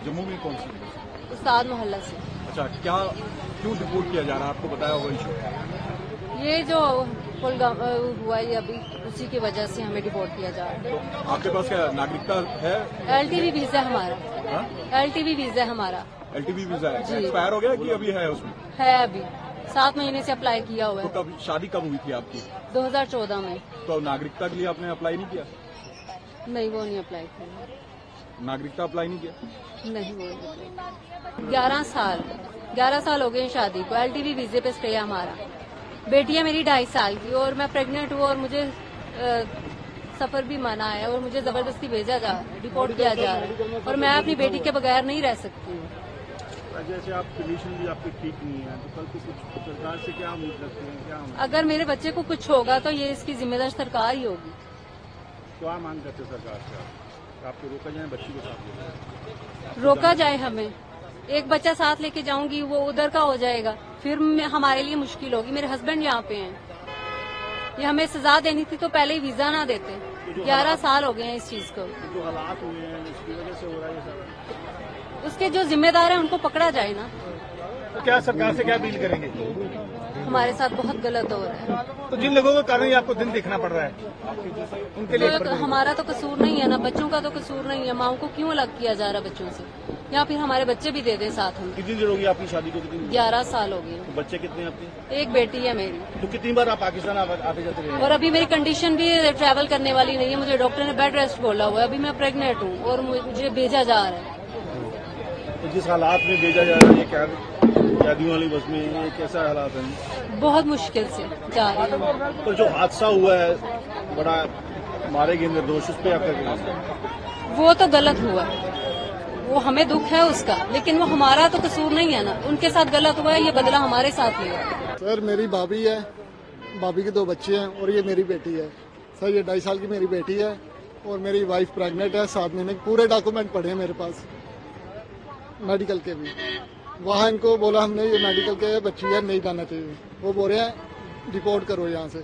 जम्मू में कौन सी? उस्ताद मोहल्ला से। अच्छा, क्यों डिपोर्ट किया जा रहा है? आपको बताया होगा इशू? ये जो पुलगाम हुआ है अभी, उसी की वजह से हमें डिपोर्ट किया जा रहा है। आपके पास क्या नागरिकता है? LTV वीजा हमारा। हाँ? LTV वीजा हमारा। LTV वीजा है? जी। एक्सपायर हो गया कि अभी है उसमें? है अभी 7 महीने से अप्लाई किया हुआ तो है। कब शादी कब हुई थी आपकी? 2014 में। तो नागरिकता के लिए आपने अप्लाई नहीं किया? नहीं, वो नहीं अप्लाई किया। नागरिकता अप्लाई नहीं किया? नहीं, वो नहीं। 11 साल हो गए शादी को। LTV वीजे पे स्टे है हमारा। बेटी है मेरी 2.5 साल की और मैं प्रेग्नेंट हूँ और मुझे सफर भी मना है और मुझे जबरदस्ती भेजा जा रहा है, डिपोर्ट किया जा रहा है और मैं अपनी बेटी के बगैर नहीं रह सकती हूँ। जैसे आप कंडीशन भी आपकी ठीक नहीं है, तो कल को कुछ सरकार से क्या उम्मीद रखते हैं? क्या अगर मेरे बच्चे को कुछ होगा तो ये इसकी जिम्मेदार सरकार ही होगी। क्या मांग करते सरकार से आप? आपको रोका जाए, बच्ची को साथ ले जाए? रोका जाए हमें। एक बच्चा साथ लेके जाऊंगी, वो उधर का हो जाएगा, फिर हमारे लिए मुश्किल होगी। मेरे हस्बैंड यहाँ पे हैं। ये हमें सजा देनी थी तो पहले ही वीजा ना देते। 11 साल हो गए हैं इस चीज को। जो हालात हुए हैं इसकी वजह से हो रहा है ये सब। उसके जो जिम्मेदार हैं उनको पकड़ा जाए ना। तो क्या सरकार से क्या अपील करेंगे? हमारे साथ बहुत गलत हो रहा है। तो जिन लोगों के कारण ही आपको दिन देखना पड़ रहा है, उनके लिए तो हमारा तो कसूर नहीं है ना, बच्चों का तो कसूर नहीं है। माओ को क्यों अलग किया जा रहा है बच्चों से, या फिर हमारे बच्चे भी दे दे साथ हम। कितनी देर होगी आपकी शादी को? कितनी? 11 साल हो गए। तो बच्चे कितने हैं आपके? एक बेटी है मेरी। तो कितनी बार आप पाकिस्तान आते जाते रहे? और अभी मेरी कंडीशन भी ट्रैवल करने वाली नहीं है। मुझे डॉक्टर ने बेड रेस्ट बोला हुआ है। अभी मैं प्रेग्नेंट हूँ और मुझे भेजा जा रहा है। तो जिस हालात में भेजा जा रहा है, क्या कैदियों वाली बस में, ये कैसा हालात है? बहुत मुश्किल से जा रही हूँ। तो जो हादसा हुआ है, बड़ा मारे गए निर्दोष, उस पर आपका क्या कहना है? वो तो गलत हुआ, वो हमें दुख है उसका, लेकिन वो हमारा तो कसूर नहीं है ना। उनके साथ गलत हुआ है, ये बदला हमारे साथ लिया। सर मेरी भाभी है, भाभी के 2 बच्चे हैं और ये मेरी बेटी है। सर ये 2.5 साल की मेरी बेटी है और मेरी वाइफ प्रेग्नेंट है। 7 महीने के पूरे डॉक्यूमेंट पड़े हैं मेरे पास, मेडिकल के भी। वहाँ इनको बोला हमने ये मेडिकल के बच्ची है, नहीं जाना चाहिए। वो बोल रहे हैं डिपोर्ट करो यहाँ से।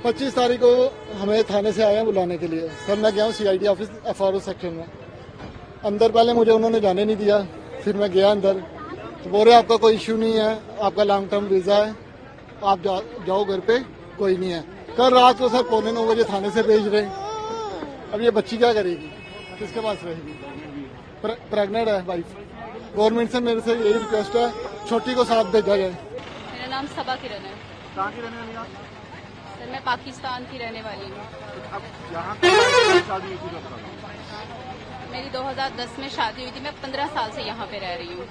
25 तारीख को हमें थाने से आए हैं बुलाने के लिए। सर मैं गया हूँ CID ऑफिस FRO सेक्शन में। अंदर पहले मुझे उन्होंने जाने नहीं दिया, फिर मैं गया अंदर तो बोल रहे आपका कोई इश्यू नहीं है, आपका लॉन्ग टर्म वीजा है, आप जाओ घर पे, कोई नहीं है। कल रात को सर 8:45 बजे थाने से भेज रहे। अब ये बच्ची क्या करेगी, किसके पास रहेगी? प्रेग्नेंट है वाइफ। गवर्नमेंट से मेरे से यही रिक्वेस्ट है, छोटी को साथ भेजा जाए। मेरा नाम सबा किरण है। कहाँ की रहने वाली आप? सर मैं पाकिस्तान की रहने वाली हूँ। अब यहाँ शादी हुई थी कब तक? मेरी 2010 में शादी हुई थी। मैं 15 साल से यहाँ पे रह रही हूँ,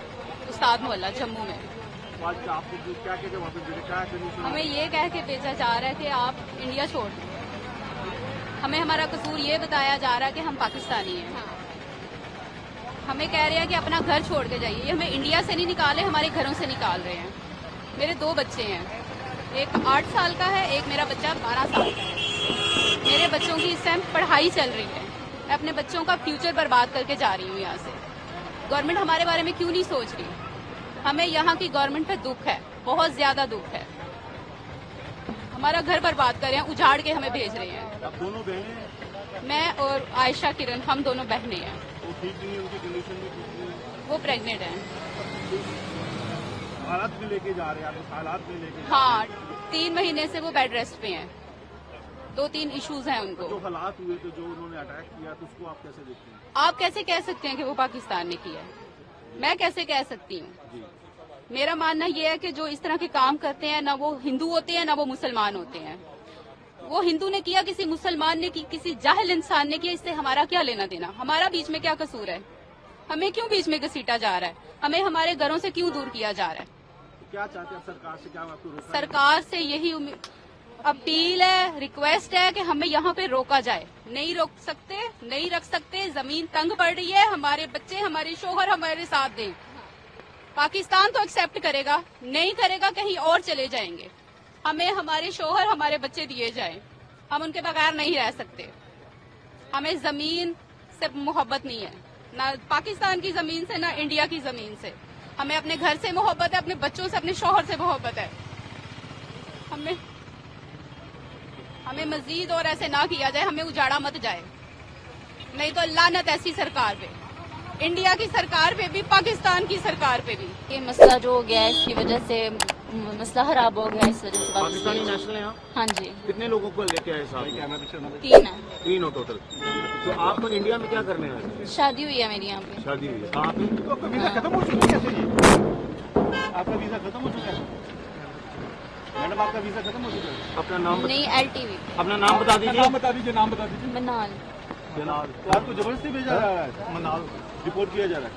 उस्ताद मोहल्ला जम्मू में। आज का आपको क्या कहते वहाँ पे क्या कंडीशन? हमें ये कह के भेजा जा रहा है कि आप इंडिया छोड़ दो। हमें हमारा कसूर ये बताया जा रहा है कि हम पाकिस्तानी हैं। हमें कह रहे हैं कि अपना घर छोड़ के जाइए। ये हमें इंडिया से नहीं निकाले, हमारे घरों से निकाल रहे हैं। मेरे 2 बच्चे हैं, एक 8 साल का है, एक मेरा बच्चा 12 साल का है। मेरे बच्चों की इस टाइम पढ़ाई चल रही है। मैं अपने बच्चों का फ्यूचर बर्बाद करके जा रही हूँ यहाँ से। गवर्नमेंट हमारे बारे में क्यों नहीं सोच रही? हमें यहाँ की गवर्नमेंट पे दुख है, बहुत ज्यादा दुख है। हमारा घर बर्बाद कर रहे हैं, उजाड़ के हमें भेज रहे हैं। आप दोनों बहनें? मैं और आयशा किरण, हम दोनों बहनें हैं। वो ठीक नहीं है, उनकी कंडीशन भी ठीक नहीं है। वो प्रेग्नेंट हैं। हालात में लेके जा रहे हैं आप, हालात में लेके? हाँ, 3 महीने से वो बेड रेस्ट पे हैं। 2-3 इश्यूज हैं उनको। जो हालात हुए थे, जो उन्होंने अटैक किया, तो उसको आप कैसे देखते हैं? आप कैसे कह सकते हैं कि वो पाकिस्तान ने किया है? मैं कैसे कह सकती हूँ? मेरा मानना ये है कि जो इस तरह के काम करते हैं, ना वो हिंदू होते हैं ना वो मुसलमान होते हैं। वो हिंदू ने किया, किसी मुसलमान ने की, किसी जाहिल इंसान ने किया, इससे हमारा क्या लेना देना? हमारा बीच में क्या कसूर है? हमें क्यों बीच में घसीटा जा रहा है? हमें हमारे घरों से क्यों दूर किया जा रहा है? तो क्या चाहते हैं सरकार से? क्या आपको रोका? सरकार से यही अपील है, रिक्वेस्ट है कि हमें यहाँ पे रोका जाए। नहीं रोक सकते, नहीं रख सकते। जमीन तंग पड़ रही है, हमारे बच्चे, हमारे शोहर हमारे साथ दें। पाकिस्तान तो एक्सेप्ट करेगा, नहीं करेगा कहीं और चले जाएंगे। हमें हमारे शोहर, हमारे बच्चे दिए जाएं। हम उनके बगैर नहीं रह सकते। हमें जमीन से मोहब्बत नहीं है, ना पाकिस्तान की जमीन से, ना इंडिया की जमीन से। हमें अपने घर से मोहब्बत है, अपने बच्चों से, अपने शोहर से मोहब्बत है। हमें मजीद और ऐसे ना किया जाए, हमें उजाड़ा मत जाए, नहीं तो लानत ऐसी सरकार पे। इंडिया की सरकार पे भी, पाकिस्तान की सरकार पे भी। ये मसला जो हो गया है इसकी वजह से मसला खराब हो गया, इस वजह से पाकिस्तानी वापस। नेशनल है यहाँ? हाँ जी, कितने लोगों को लेके आए साथ में? 3 है। 3 हो टोटल। तो आप इंडिया में क्या करने आए थे? शादी हुई है मेरी यहाँ पे। शादी हुई है कहाँ पे? तो आपका वीजा खत्म हो चुका है कैसे ये? आपका वीजा खत्म हो चुका है मैडम? आपका वीजा खत्म हो चुका है? अपना नाम नहीं, LTV अपना नाम बता दीजिए। नाम बता दीजिए, नाम बता दीजिए। मनाल। तो आपको जबरदस्ती भेजा जा रहा है? मनाल रिपोर्ट किया जा रहा है?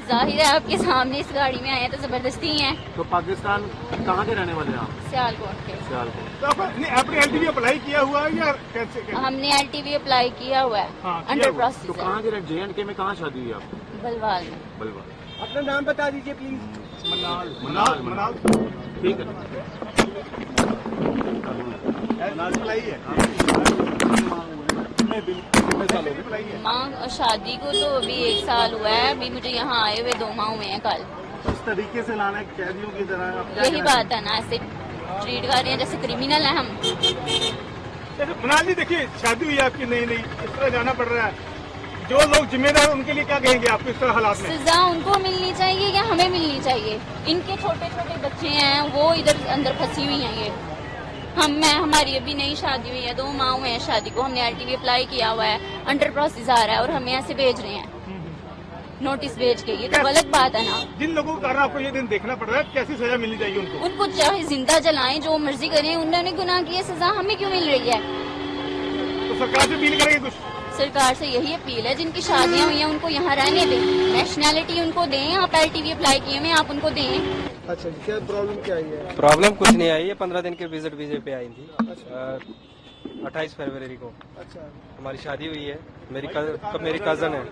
जाहिर है आपके सामने इस गाड़ी में आए हैं तो जबरदस्ती ही है। तो पाकिस्तान कहाँ के रहने वाले हैं आप? सियालकोट के। सियालकोट। तो आपने LTV अप्लाई किया हुआ है या कैसे? हमने LTV अप्लाई किया हुआ है, हाँ, किया अंडर हुआ। प्रोसेस तो है, कहाँ के JNK में कहाँ शादी हुई आपकी? बलवाल में। बलवा। अपना नाम बता दीजिए प्लीज। मनाल। मनाल। ठीक है। मनाल अप्लाई है। कितने साल हो गए? माँ शादी को तो अभी 1 साल हुआ है, अभी मुझे यहाँ आए हुए 2 माह हुए हैं कल। इस तरीके से लाना है कैदियों की तरह? आप क्या यही कहना बात है ना, ऐसे ट्रीट कर रहे हैं जैसे क्रिमिनल है हम। मनाल जी देखिए, शादी हुई है आपकी, नहीं इस तरह जाना पड़ रहा है। जो लोग जिम्मेदार उनके लिए क्या कहेंगे आप इस तरह हालात में? सजा उनको मिलनी चाहिए या हमें मिलनी चाहिए? इनके छोटे छोटे बच्चे हैं, वो इधर अंदर फंसी हुई हैं। ये हमारी अभी नई शादी हुई है, 2 माह हुए हैं शादी को, हमने LTV अप्लाई किया हुआ है, अंडर प्रोसेस आ रहा है और हमें ऐसे भेज रहे हैं नोटिस भेज के। ये तो गलत बात है ना। जिन लोगों के कारण आपको ये दिन देखना पड़ रहा है, कैसी सजा मिलनी चाहिए उनको? उनको चाहे जिंदा जलाएं, जो मर्जी करें, उन्होंने गुनाह किया, सजा हमें क्यों मिल रही है? तो सरकार से अपील करेंगे कुछ? सरकार से यही अपील है, जिनकी शादियां हुई हैं उनको यहाँ रहने दें, नेशनैलिटी उनको दें। आप LTV अप्लाई किए हुए आप उनको दें। अच्छा, क्या प्रॉब्लम क्या आई है? प्रॉब्लम कुछ नहीं आई है, 15 दिन के विजिट वीजे पे आई थी। 28 फरवरी को अच्छा, हमारी शादी हुई है, मेरी कजन है।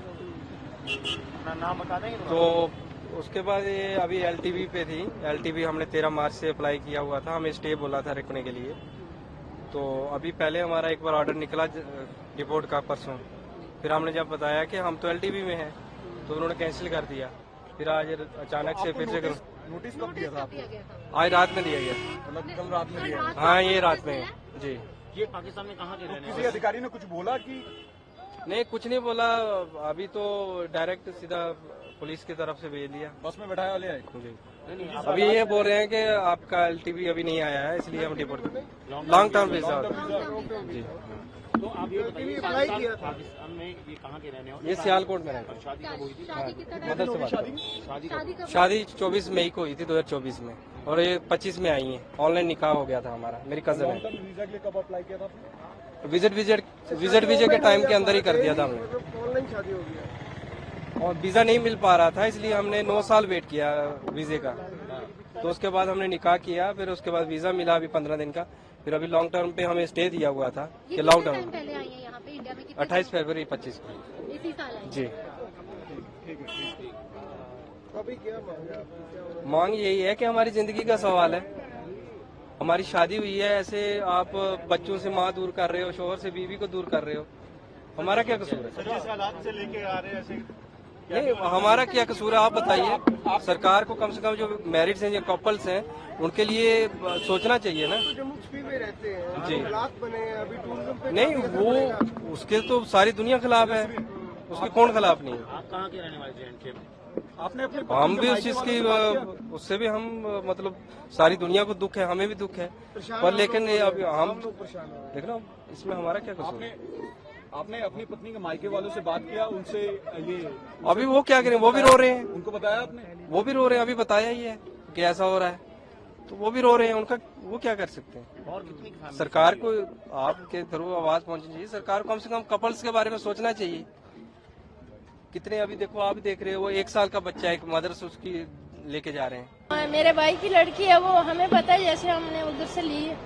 नाम बता देंगे? तो उसके बाद ये अभी LTV पे थी। LTV हमने 13 मार्च से अप्लाई किया हुआ था, हमें स्टे बोला था रखने के लिए। तो अभी पहले हमारा एक बार ऑर्डर निकला रिपोर्ट का परसों, फिर हमने जब बताया कि हम तो LTV में हैं तो उन्होंने कैंसिल कर दिया। फिर आज अचानक से फिर से नोटिस कब दिया था आपको? आज रात में दिया गया। मतलब कल रात में दिया? हाँ, ये रात में जी। ये पाकिस्तान में कहाँ के रहने किसी वाले? अधिकारी ने कुछ बोला कि? नहीं, कुछ नहीं बोला। अभी तो डायरेक्ट सीधा पुलिस की तरफ से भेज दिया। बस में बैठाया वाले आए? जी। अभी ये बोल रहे हैं कि आपका LTV अभी नहीं आया है, इसलिए हम डिपोर्ट कर लॉन्ग टर्म वीजा जी। तो आप ये बताइए, अप्लाई किया था। पाकिस्तान में ये कहाँ के रहने वाले? ये सियालकोट में रहता है। शादी कब हुई थी? मदद से बात करो। शादी कब? शादी 24 मई को हुई थी, 2024 में, और ये 25 में आई है। ऑनलाइन निकाह हो गया था हमारा, मेरी कजन है। वीजा के लिए कब अप्लाई किया था आपने? विजिट वीजे के टाइम के अंदर ही कर दिया था हमने, ऑनलाइन शादी हो गया। और वीजा नहीं मिल पा रहा था, इसलिए हमने 9 साल वेट किया वीजे का। तो उसके बाद हमने निकाह किया, फिर उसके बाद वीजा मिला अभी 15 दिन का। फिर अभी लॉन्ग टर्म पे हमें स्टे दिया हुआ था कि लॉन्ग टर्म। पहले आई है यहाँ पे इंडिया में? 28 फरवरी 25 को इसी साल आई? जी। अभी क्या मांगा आपने? क्या हो रहा मांग यही है कि हमारी जिंदगी का सवाल है, हमारी शादी हुई है, ऐसे आप बच्चों से माँ दूर कर रहे हो, शोहर से बीवी को दूर कर रहे हो, हमारा क्या कसूर है? जिस हालात से लेके आ रहे हैं ऐसे नहीं, हमारा क्या कसूर है आप बताइए। सरकार को कम से कम जो मैरिड्स हैं, जो कपल्स हैं, उनके लिए सोचना चाहिए ना। है? जम्मू कश्मीर में रहते हैं, जी। हालात बने हैं, अभी टूरिज्म पे नहीं, वो उसके तो सारी दुनिया खिलाफ है, उसके कौन खिलाफ नहीं है? आप कहाँ के रहने वाले? JNK में? आपने अपने हम भी उस चीज की उससे भी हम मतलब सारी दुनिया को दुख है, हमें भी दुख है, पर लेकिन ये अभी हम परेशान हो रहे हैं। देख रहे हो इसमें हमारा क्या कसूर है? आपने अपनी पत्नी के मायके वालों से बात किया, उनसे ये अभी वो क्या करें, वो भी रो रहे हैं, उनको बताया आपने? वो भी रो रहे हैं। अभी बताया ही है कि ऐसा हो रहा है, तो वो भी रो रहे हैं। उनका वो क्या कर सकते हैं? और कितनी family सरकार को आपके थ्रू आवाज पहुंचनी चाहिए। सरकार को कम से कम कपल्स के बारे में सोचना चाहिए। कितने अभी देखो, आप देख रहे हो, वो 1 साल का बच्चा है, एक मदर्स उसकी लेके जा रहे हैं। मेरे भाई की लड़की है, वो हमें पता है, जैसे हमने उधर से ली है।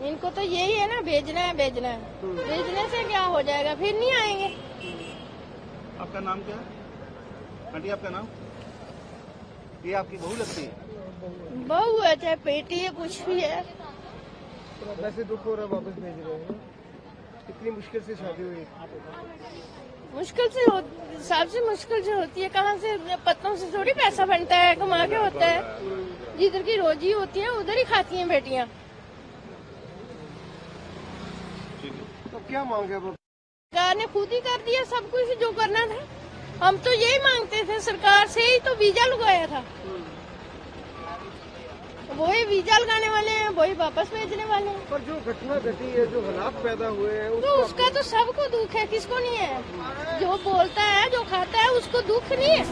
इनको तो यही है ना, भेजना है भेजना है। भेजने से क्या हो जाएगा, फिर नहीं आएंगे। आपका नाम क्या है आंटी? आपका नाम? ये आपकी बहू लगती है? बहू है चाहे बेटी है, कुछ भी है। तो वैसे दुख हो रहा है, वापस भेज रहे हैं। इतनी मुश्किल से शादी हुई। मुश्किल से सबसे मुश्किल से होती है। कहाँ से पत्तों से थोड़ी पैसा बनता है, कमा के होता है। जिधर की रोजी होती है उधर ही खाती हैं बेटियां। तो क्या मांगे अब? सरकार ने खुद ही कर दिया सब कुछ जो करना था। हम तो यही मांगते थे, सरकार से ही तो वीजा लगाया था, वही वीजा लगाने वाले हैं, वही वापस भेजने वाले हैं। पर जो घटना घटी है, जो हालात पैदा हुए हैं, तो उसका तो सबको दुख है, किसको नहीं है? जो बोलता है, जो खाता है, उसको दुख नहीं है।